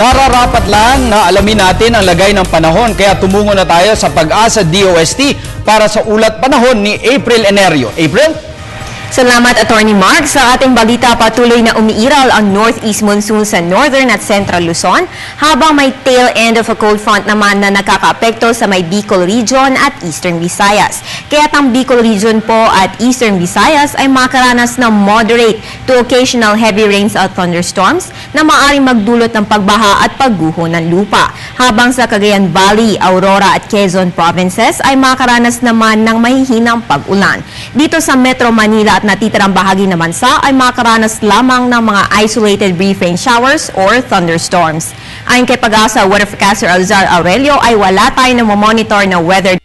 Nararapat lang na alamin natin ang lagay ng panahon kaya tumungo na tayo sa Pag-asa DOST para sa ulat panahon ni April Enerio. April? Salamat, Attorney Mark. Sa ating balita, patuloy na umiiral ang northeast monsoon sa northern at central Luzon, habang may tail end of a cold front naman na nakakaapekto sa may Bicol region at eastern Visayas. Kaya't ang Bicol region po at eastern Visayas ay makaranas ng moderate to occasional heavy rains at thunderstorms na maaaring magdulot ng pagbaha at pagguho ng lupa. Habang sa Cagayan Valley, Aurora at Quezon provinces ay makaranas naman ng mahihinang pag-ulan. Dito sa Metro Manila at natitirang bahagi ng bansa ay makaranas lamang ng mga isolated brief rain showers or thunderstorms. Ayon kay Pag-asa weather forecaster Alzar Aurelio ay wala tayo na monitor na weather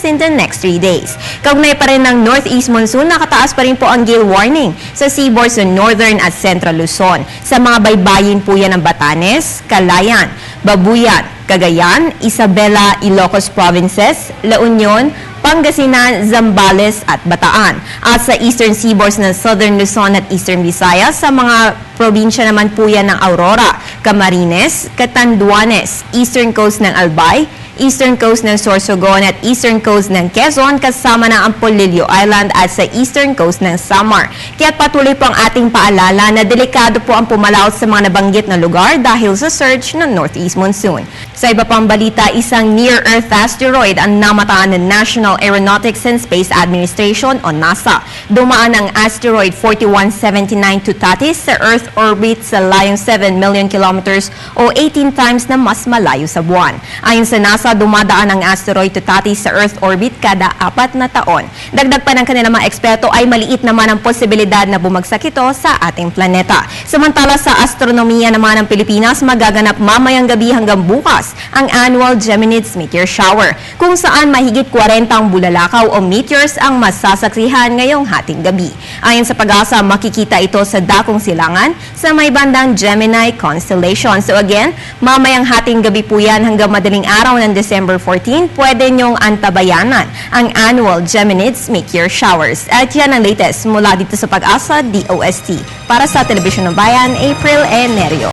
in the next 3 days. Kaugnay pa rin ng northeast monsoon, nakataas pa rin po ang gale warning sa seaboard sa northern at central Luzon. Sa mga baybayin po yan ng Batanes, Calayan, Babuyan, Cagayan, Isabela, Ilocos provinces, La Union, Pangasinan, Zambales at Bataan. At sa eastern seaboards ng southern Luzon at eastern Visayas, sa mga probinsya naman po yan ng Aurora, Camarines, Catanduanes, eastern coast ng Albay, eastern coast ng Sorsogon at eastern coast ng Quezon kasama ng Ampolillo Island at sa eastern coast ng Samar. Kaya't patuloy po ang ating paalala na delikado po ang pumalaot sa mga nabanggit na lugar dahil sa surge ng northeast monsoon. Sa iba pang balita, isang near-Earth asteroid ang namataan ng National Aeronautics and Space Administration o NASA. Dumaan ang asteroid 4179 Tutatis sa Earth orbit sa layong 7 million kilometers o 18 times na mas malayo sa buwan. Ayon sa NASA, dumadaan ang asteroid Tutatis sa Earth orbit kada 4 na taon. Dagdag pa ng kanilang mga eksperto ay maliit naman ang posibilidad na bumagsak ito sa ating planeta. Samantala sa astronomiya naman ng Pilipinas, magaganap mamayang gabi hanggang bukas ang annual Geminids Meteor Shower, kung saan mahigit 40 bulalakaw o meteors ang masasaksihan ngayong hating gabi. Ayon sa Pag-asa, makikita ito sa Dakong Silangan sa may bandang Gemini Constellation. So again, mamayang hating gabi po yan hanggang madaling araw ng December 14, pwede nyong antabayanan ang annual Geminids Meteor Showers. At yan ang latest mula dito sa Pag-asa DOST. Para sa Telebisyon ng Bayan, April Enerio.